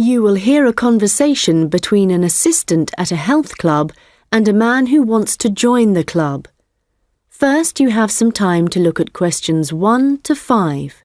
You will hear a conversation between an assistant at a health club and a man who wants to join the club. First, you have some time to look at questions 1 to 5.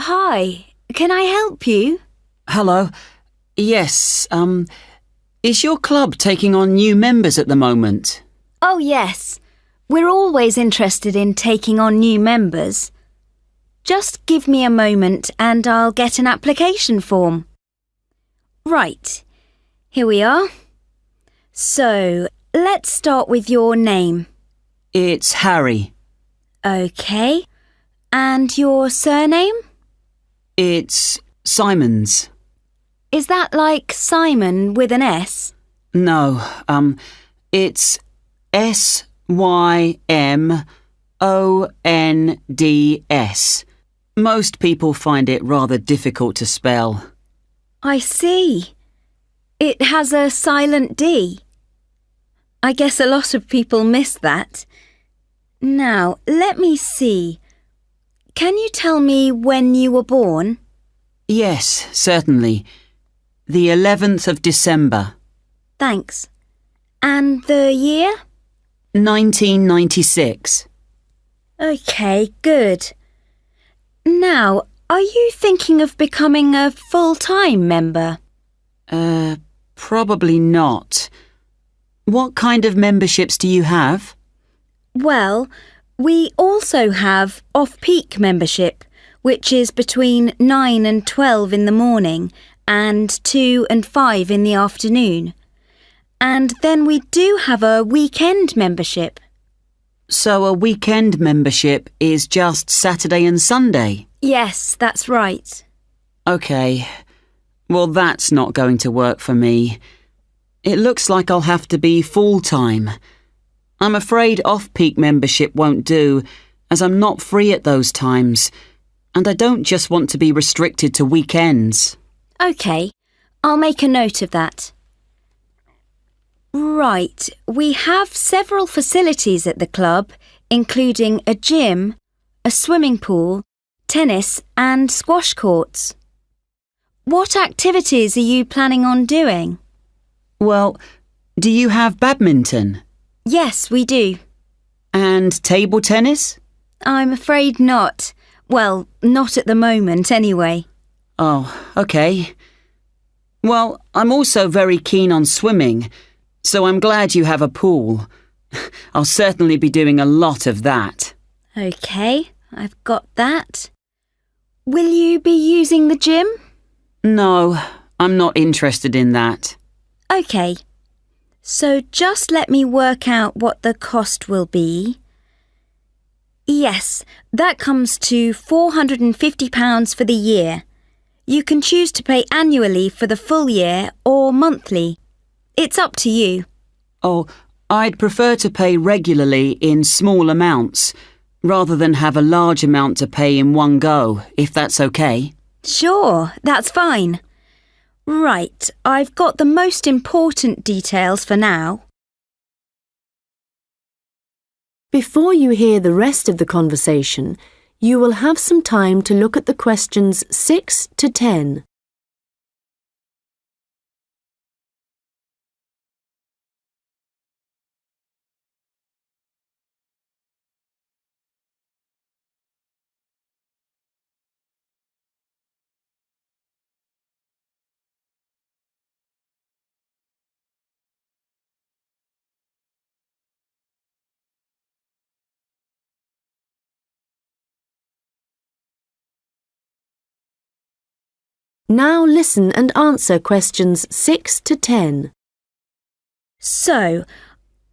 Hi, can I help you? Hello. Yes, is your club taking on new members at the moment? Oh, yes. We're always interested in taking on new members. Just give me a moment and I'll get an application form. Right, here we are. So, let's start with your name. It's Harry. OK. And your surname? It's Simons. Is that like Simon with an S? No, it's Symonds. Most people find it rather difficult to spell. I see. It has a silent D. I guess a lot of people miss that. Now, let me see. Can you tell me when you were born? Yes, certainly. The 11th of December. Thanks. And the year? 1996. OK, good. Now, are you thinking of becoming a full-time member? Probably not. What kind of memberships do you have? Well, we also have off-peak membership, which is between 9 and 12 in the morning and 2 and 5 in the afternoon. And then we do have a weekend membership. So a weekend membership is just Saturday and Sunday? Yes, that's right. OK. Well, that's not going to work for me. It looks like I'll have to be full-time. I'm afraid off-peak membership won't do, as I'm not free at those times, and I don't just want to be restricted to weekends. OK, I'll make a note of that. Right, we have several facilities at the club, including a gym, a swimming pool, tennis and squash courts. What activities are you planning on doing? Well, do you have badminton? Yes, we do. And table tennis? I'm afraid not. Well, not at the moment, anyway. Oh, OK. Well, I'm also very keen on swimming, so I'm glad you have a pool. I'll certainly be doing a lot of that. OK, I've got that. Will you be using the gym? No, I'm not interested in that. OK. So just let me work out what the cost will be. Yes, that comes to £450 for the year. You can choose to pay annually for the full year or monthly. It's up to you. Oh, I'd prefer to pay regularly in small amounts, rather than have a large amount to pay in one go, if that's OK. Sure, that's fine. Right, I've got the most important details for now. Before you hear the rest of the conversation, you will have some time to look at the questions 6 to 10. Now listen and answer questions 6 to 10. So,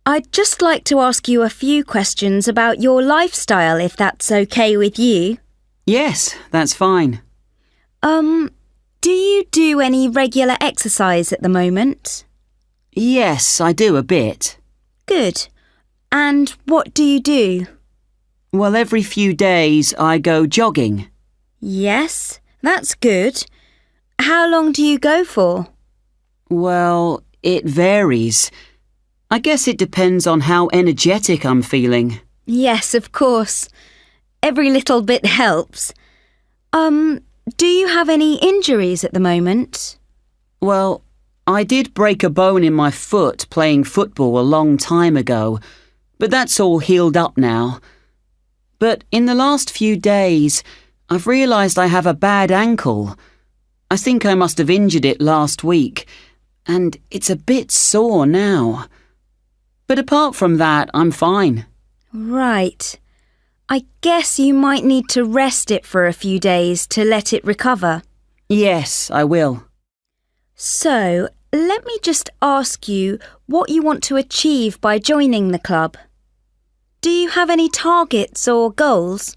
I'd just like to ask you a few questions about your lifestyle, if that's OK with you. Yes, that's fine. Do you do any regular exercise at the moment? Yes, I do a bit. Good. And what do you do? Well, every few days I go jogging. Yes, that's good. How long do you go for? Well, it varies. I guess it depends on how energetic I'm feeling. Yes, of course. Every little bit helps. Do you have any injuries at the moment? Well, I did break a bone in my foot playing football a long time ago, but that's all healed up now. But in the last few days, I've realised I have a bad ankle. I think I must have injured it last week, and it's a bit sore now. But apart from that, I'm fine. Right. I guess you might need to rest it for a few days to let it recover. Yes, I will. So, let me just ask you what you want to achieve by joining the club. Do you have any targets or goals?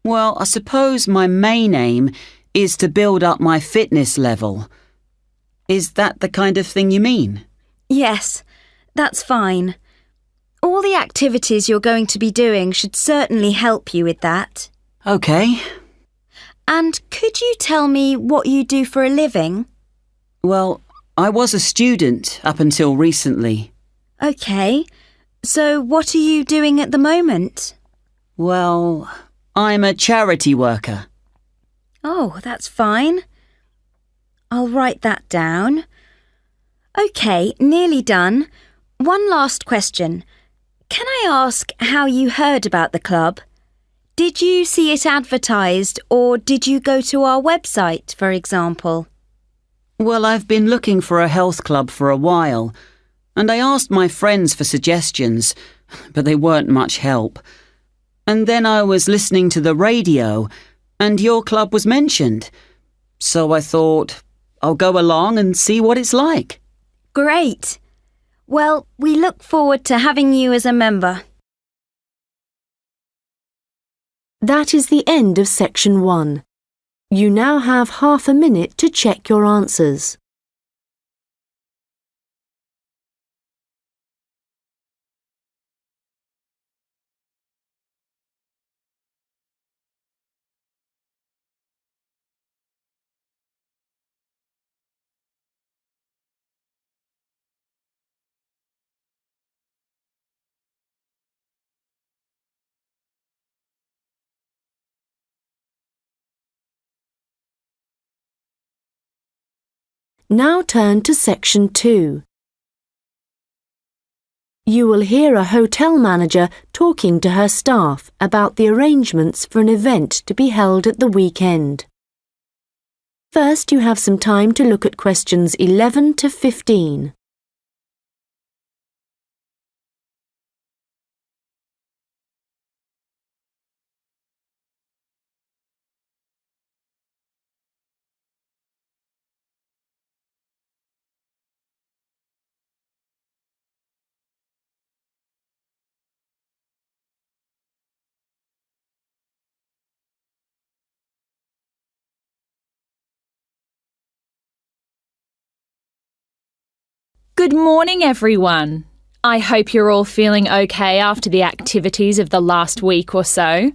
Well, I suppose my main aim is to build up my fitness level. Is that the kind of thing you mean? Yes, that's fine. All the activities you're going to be doing should certainly help you with that. OK. And could you tell me what you do for a living? Well, I was a student up until recently. OK. So what are you doing at the moment? Well, I'm a charity worker. Oh, that's fine. I'll write that down. OK, nearly done. One last question. Can I ask how you heard about the club? Did you see it advertised or did you go to our website, for example? Well, I've been looking for a health club for a while, and I asked my friends for suggestions, but they weren't much help. And then I was listening to the radio, and your club was mentioned. So I thought, I'll go along and see what it's like. Great. Well, we look forward to having you as a member. That is the end of section 1. You now have half a minute to check your answers. Now turn to section 2. You will hear a hotel manager talking to her staff about the arrangements for an event to be held at the weekend. First, you have some time to look at questions 11 to 15. Good morning, everyone. I hope you're all feeling okay after the activities of the last week or so.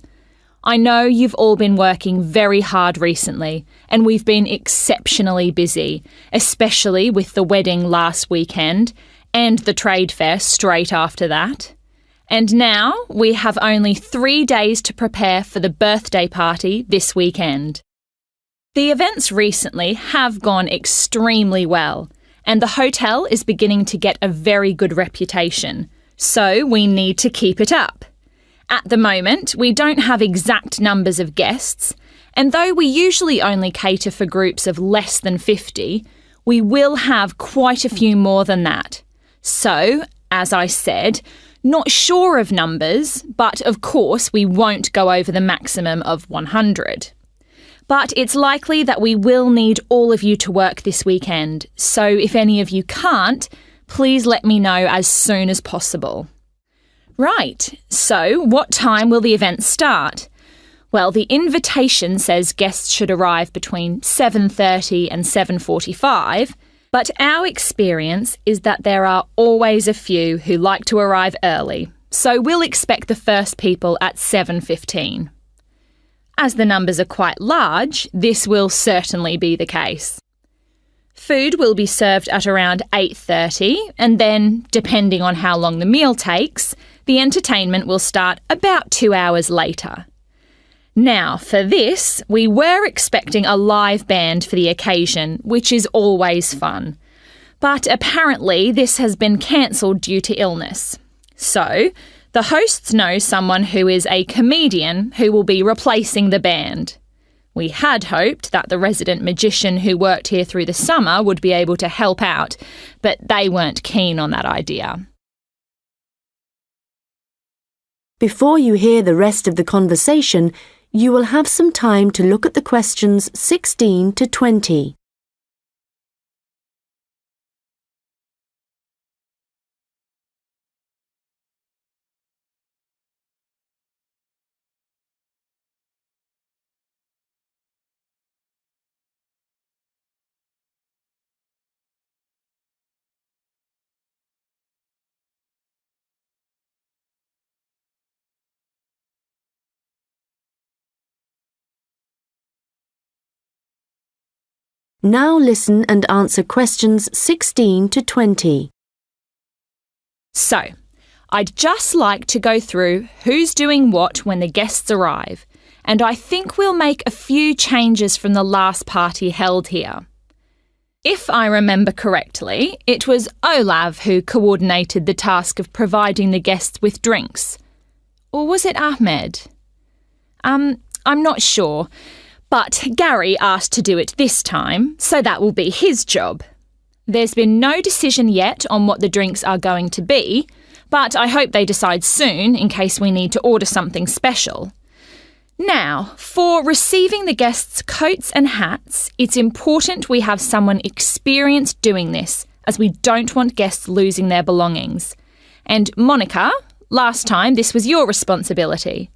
I know you've all been working very hard recently, and we've been exceptionally busy, especially with the wedding last weekend and the trade fair straight after that. And now we have only 3 days to prepare for the birthday party this weekend. The events recently have gone extremely well, and the hotel is beginning to get a very good reputation, so we need to keep it up. At the moment, we don't have exact numbers of guests, and though we usually only cater for groups of less than 50, we will have quite a few more than that. So, as I said, not sure of numbers, but of course we won't go over the maximum of 100. But it's likely that we will need all of you to work this weekend, so if any of you can't, please let me know as soon as possible. Right, so what time will the event start? Well, the invitation says guests should arrive between 7:30 and 7:45, but our experience is that there are always a few who like to arrive early, so we'll expect the first people at 7:15. As the numbers are quite large, this will certainly be the case. Food will be served at around 8:30, and then, depending on how long the meal takes, the entertainment will start about 2 hours later. Now, for this, we were expecting a live band for the occasion, which is always fun. But apparently this has been cancelled due to illness. So, the hosts know someone who is a comedian who will be replacing the band. We had hoped that the resident magician who worked here through the summer would be able to help out, but they weren't keen on that idea. Before you hear the rest of the conversation, you will have some time to look at the questions 16 to 20. Now listen and answer questions 16 to 20. So, I'd just like to go through who's doing what when the guests arrive, and I think we'll make a few changes from the last party held here. If I remember correctly, it was Olav who coordinated the task of providing the guests with drinks. Or was it Ahmed? I'm not sure. But Gary asked to do it this time, so that will be his job. There's been no decision yet on what the drinks are going to be, but I hope they decide soon in case we need to order something special. Now, for receiving the guests' coats and hats, it's important we have someone experienced doing this, as we don't want guests losing their belongings. And Monica, last time this was your responsibility.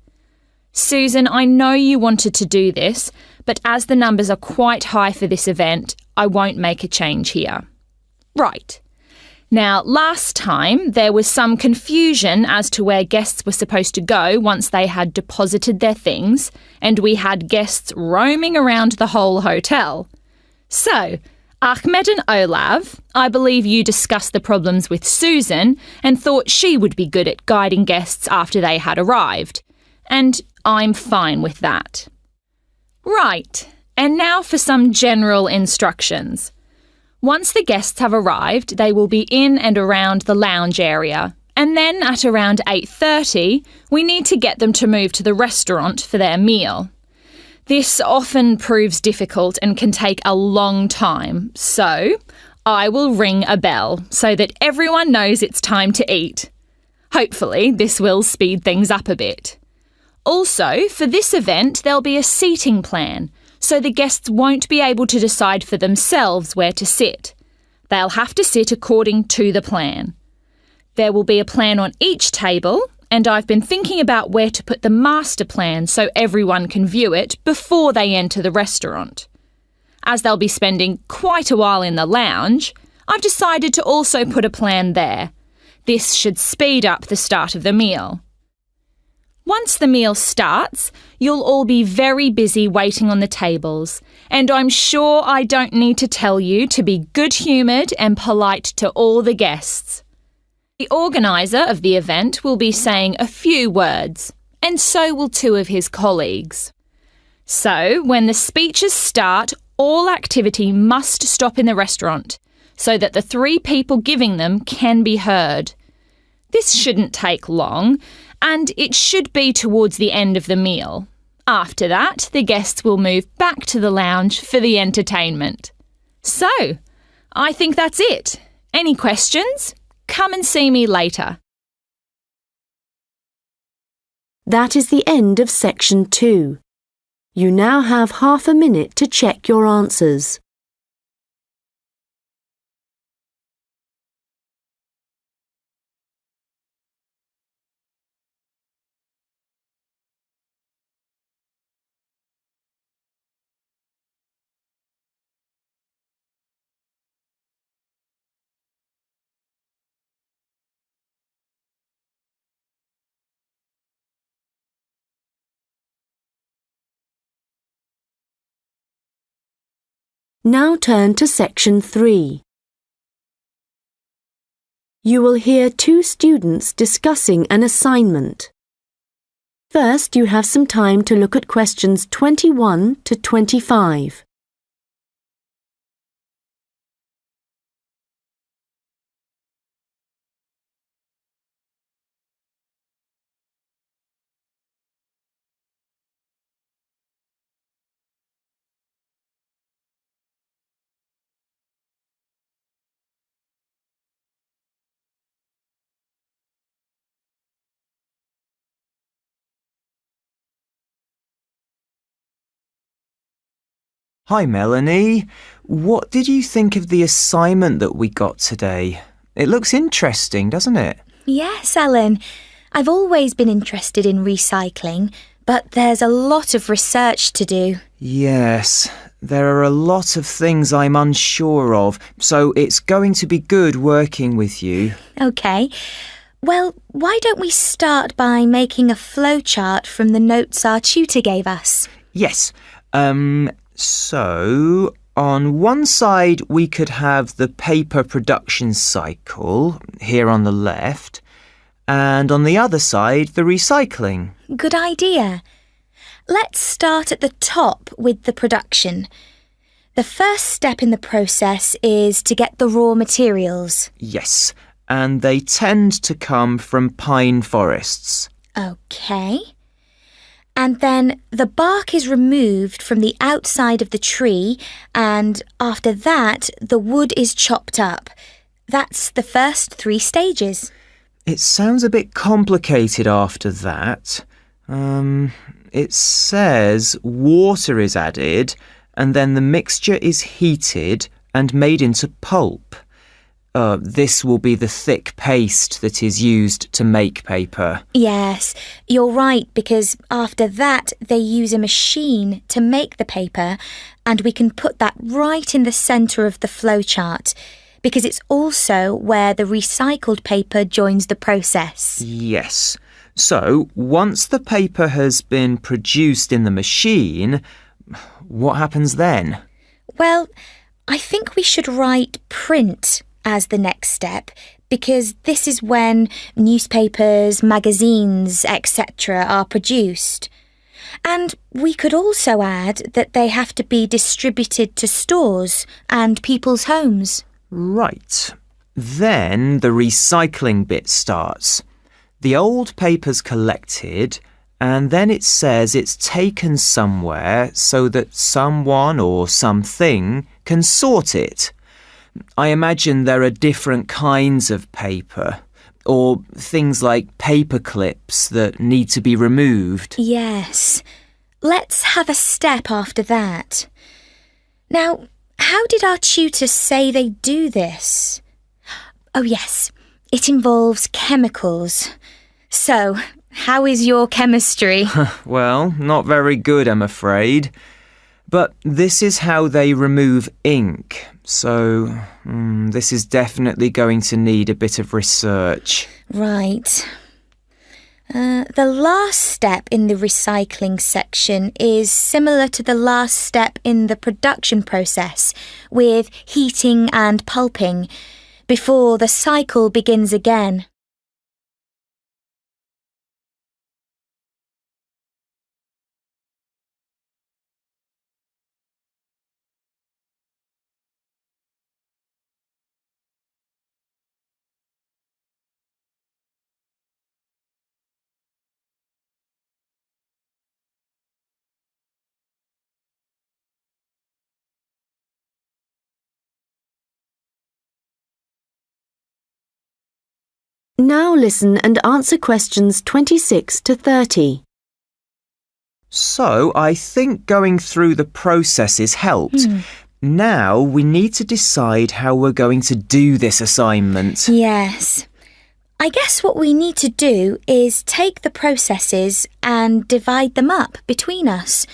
Susan, I know you wanted to do this, but as the numbers are quite high for this event, I won't make a change here. Right. Now, last time there was some confusion as to where guests were supposed to go once they had deposited their things, and we had guests roaming around the whole hotel. So, Ahmed and Olav, I believe you discussed the problems with Susan and thought she would be good at guiding guests after they had arrived. And I'm fine with that. Right, and now for some general instructions. Once the guests have arrived, they will be in and around the lounge area, and then at around 8:30, we need to get them to move to the restaurant for their meal. This often proves difficult and can take a long time, so I will ring a bell so that everyone knows it's time to eat. Hopefully, this will speed things up a bit. Also, for this event, there'll be a seating plan, so the guests won't be able to decide for themselves where to sit. They'll have to sit according to the plan. There will be a plan on each table, and I've been thinking about where to put the master plan so everyone can view it before they enter the restaurant. As they'll be spending quite a while in the lounge, I've decided to also put a plan there. This should speed up the start of the meal. Once the meal starts, you'll all be very busy waiting on the tables, and I'm sure I don't need to tell you to be good-humoured and polite to all the guests. The organiser of the event will be saying a few words, and so will two of his colleagues. So, when the speeches start, all activity must stop in the restaurant, so that the 3 people giving them can be heard. This shouldn't take long, and it should be towards the end of the meal. After that, the guests will move back to the lounge for the entertainment. So, I think that's it. Any questions? Come and see me later. That is the end of section 2. You now have half a minute to check your answers. Now turn to section 3. You will hear two students discussing an assignment. First, you have some time to look at questions 21 to 25. Hi Melanie, what did you think of the assignment that we got today? It looks interesting, doesn't it? Yes, Ellen. I've always been interested in recycling, but there's a lot of research to do. Yes, there are a lot of things I'm unsure of, so it's going to be good working with you. OK. Well, why don't we start by making a flowchart from the notes our tutor gave us? Yes, so on one side we could have the paper production cycle, here on the left, and on the other side the recycling. Good idea. Let's start at the top with the production. The first step in the process is to get the raw materials. Yes, and they tend to come from pine forests. OK. And then the bark is removed from the outside of the tree, and after that, the wood is chopped up. That's the first 3 stages. It sounds a bit complicated after that. It says water is added, and then the mixture is heated and made into pulp. This will be the thick paste that is used to make paper. Yes, you're right, because after that they use a machine to make the paper, and we can put that right in the centre of the flowchart, because it's also where the recycled paper joins the process. Yes. So, once the paper has been produced in the machine, what happens then? Well, I think we should write print as the next step, because this is when newspapers, magazines, etc. are produced. And we could also add that they have to be distributed to stores and people's homes. Right. Then the recycling bit starts. The old paper's collected, and then it says it's taken somewhere so that someone or something can sort it. I imagine there are different kinds of paper, or things like paper clips that need to be removed. Yes. Let's have a step after that. Now, how did our tutor say they do this? Oh yes, it involves chemicals. So, how is your chemistry? Well, not very good, I'm afraid. But this is how they remove ink, so this is definitely going to need a bit of research. Right. The last step in the recycling section is similar to the last step in the production process, with heating and pulping, before the cycle begins again. Now listen and answer questions 26 to 30. So, I think going through the processes helped. Now we need to decide how we're going to do this assignment. Yes. I guess what we need to do is take the processes and divide them up between us.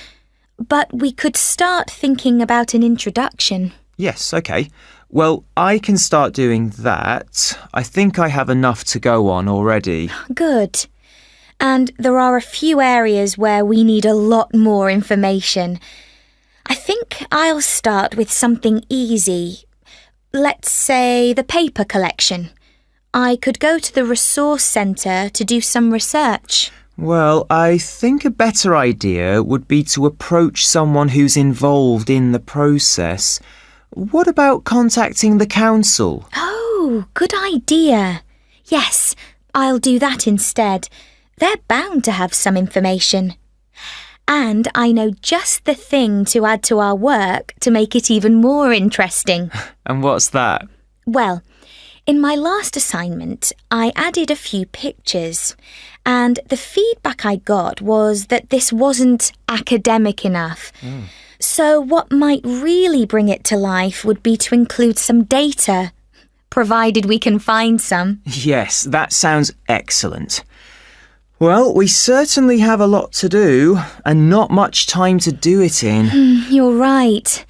But we could start thinking about an introduction. Yes, OK. Well, I can start doing that. I think I have enough to go on already. Good. And there are a few areas where we need a lot more information. I think I'll start with something easy. Let's say the paper collection. I could go to the resource centre to do some research. Well, I think a better idea would be to approach someone who's involved in the process. What about contacting the council? Oh, good idea. Yes, I'll do that instead. They're bound to have some information. And I know just the thing to add to our work to make it even more interesting. And what's that? Well, in my last assignment, I added a few pictures, and the feedback I got was that this wasn't academic enough. So what might really bring it to life would be to include some data, provided we can find some. Yes, that sounds excellent. Well, we certainly have a lot to do, and not much time to do it in. You're right.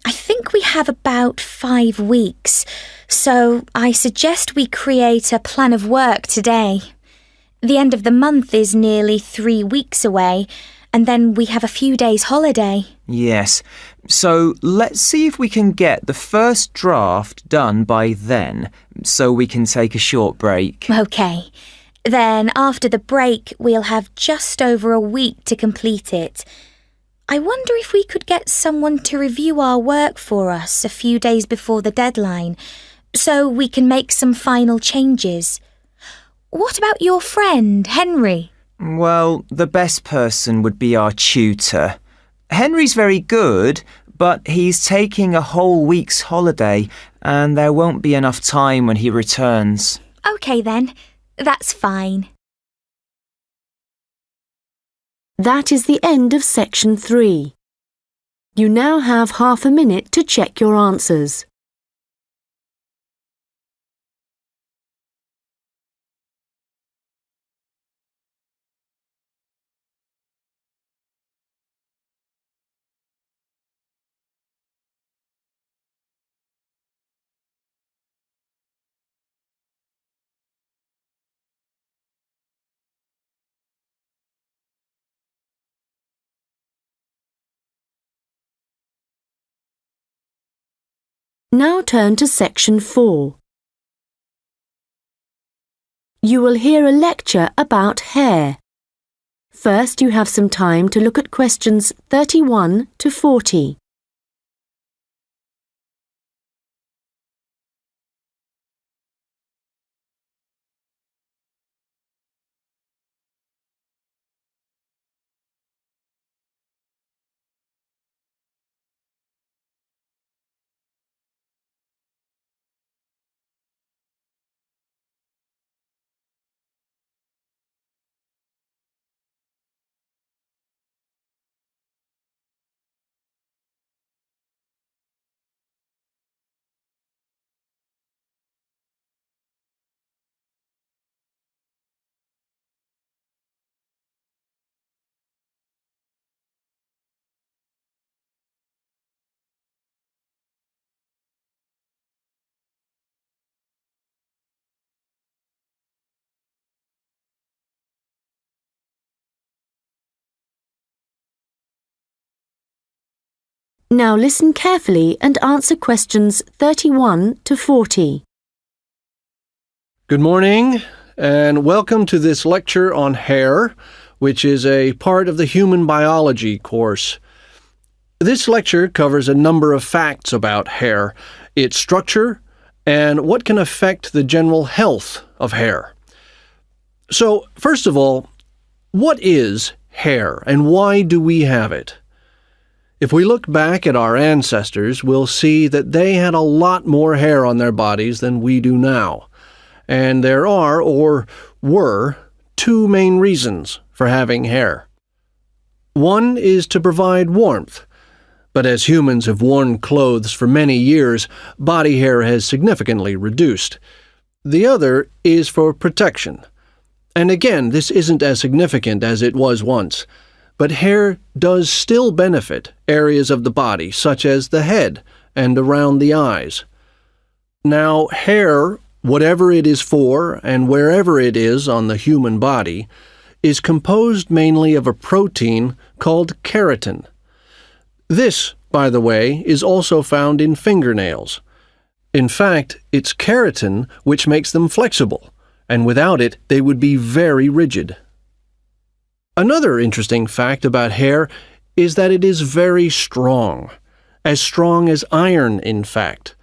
I think we have about 5 weeks, so I suggest we create a plan of work today. The end of the month is nearly 3 weeks away, and then we have a few days holiday. Yes, so let's see if we can get the first draft done by then, so we can take a short break. OK. Then after the break, we'll have just over a week to complete it. I wonder if we could get someone to review our work for us a few days before the deadline, so we can make some final changes. What about your friend, Henry? Well, the best person would be our tutor. Henry's very good, but he's taking a whole week's holiday, and there won't be enough time when he returns. OK then, that's fine. That is the end of section 3. You now have half a minute to check your answers. Now turn to section 4. You will hear a lecture about hair. First, you have some time to look at questions 31 to 40. Now listen carefully and answer questions 31 to 40. Good morning, and welcome to this lecture on hair, which is a part of the human biology course. This lecture covers a number of facts about hair, its structure, and what can affect the general health of hair. So, first of all, what is hair, and why do we have it? If we look back at our ancestors, we'll see that they had a lot more hair on their bodies than we do now. And there are, or were, 2 main reasons for having hair. One is to provide warmth, but as humans have worn clothes for many years, body hair has significantly reduced. The other is for protection. And again, this isn't as significant as it was once. But hair does still benefit areas of the body, such as the head and around the eyes. Now, hair, whatever it is for and wherever it is on the human body, is composed mainly of a protein called keratin. This, by the way, is also found in fingernails. In fact, it's keratin which makes them flexible, and without it they would be very rigid. Another interesting fact about hair is that it is very strong as iron, in fact.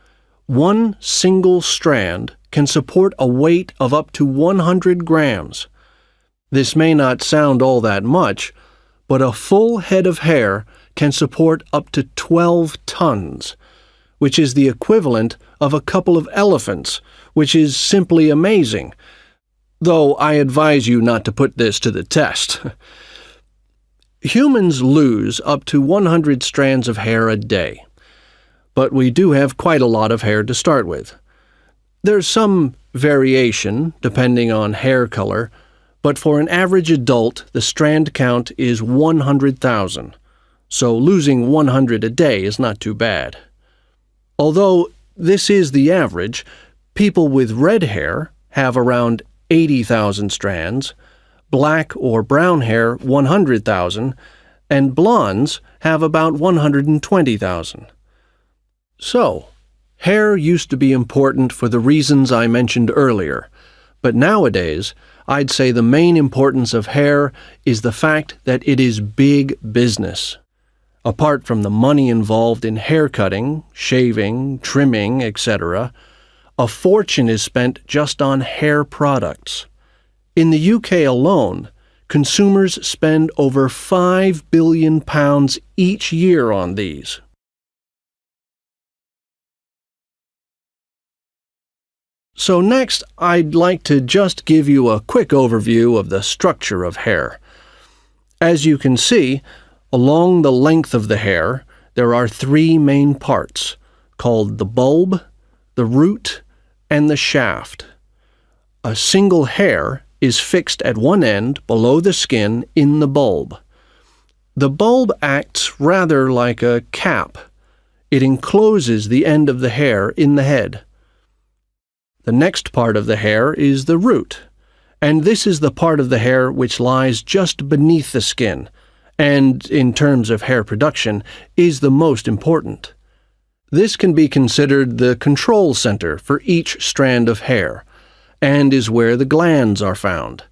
One single strand can support a weight of up to 100 grams. This may not sound all that much, but a full head of hair can support up to 12 tons, which is the equivalent of a couple of elephants, which is simply amazing, though I advise you not to put this to the test. Humans lose up to 100 strands of hair a day, but we do have quite a lot of hair to start with. There's some variation depending on hair color, but for an average adult, the strand count is 100,000, so losing 100 a day is not too bad. Although this is the average, people with red hair have around 80,000 strands, black or brown hair 100,000, and blondes have about 120,000. So, hair used to be important for the reasons I mentioned earlier, but nowadays I'd say the main importance of hair is the fact that it is big business. Apart from the money involved in hair cutting, shaving, trimming, etc., a fortune is spent just on hair products. In the UK alone, consumers spend over £5 billion each year on these. So next, I'd like to just give you a quick overview of the structure of hair. As you can see, along the length of the hair, there are three main parts, called the bulb, the root, and the shaft. A single hair is fixed at one end below the skin in the bulb. The bulb acts rather like a cap. It encloses the end of the hair in the head. The next part of the hair is the root, and this is the part of the hair which lies just beneath the skin, and, in terms of hair production, is the most important. This can be considered the control center for each strand of hair, and is where the glands are found.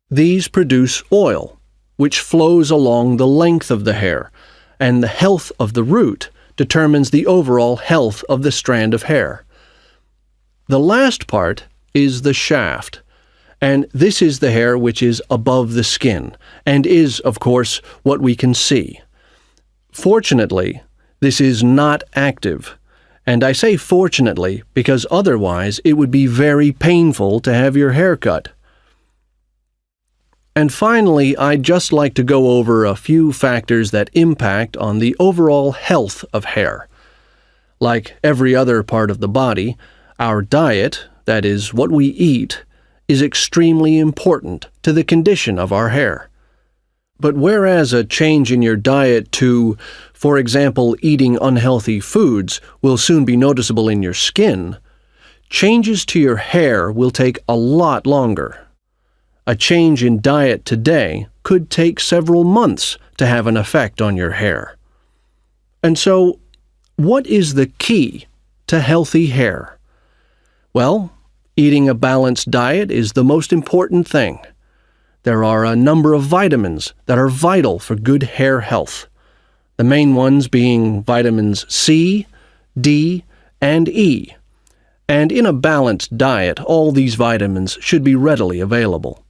These produce oil, which flows along the length of the hair, and the health of the root determines the overall health of the strand of hair. The last part is the shaft, and this is the hair which is above the skin, and is, of course, what we can see. Fortunately, this is not active, and I say fortunately because otherwise it would be very painful to have your hair cut. And finally, I'd just like to go over a few factors that impact on the overall health of hair. Like every other part of the body, our diet, that is, what we eat, is extremely important to the condition of our hair. But whereas a change in your diet to, for example, eating unhealthy foods will soon be noticeable in your skin, changes to your hair will take a lot longer. A change in diet today could take several months to have an effect on your hair. And so, what is the key to healthy hair? Well, eating a balanced diet is the most important thing. There are a number of vitamins that are vital for good hair health. The main ones being vitamins C, D, and E. And in a balanced diet, all these vitamins should be readily available.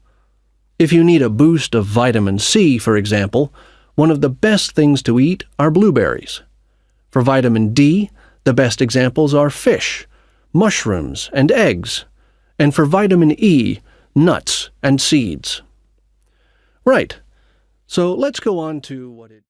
If you need a boost of vitamin C, for example, one of the best things to eat are blueberries. For vitamin D, the best examples are fish, mushrooms, and eggs. And for vitamin E, nuts and seeds. Right, so let's go on to what it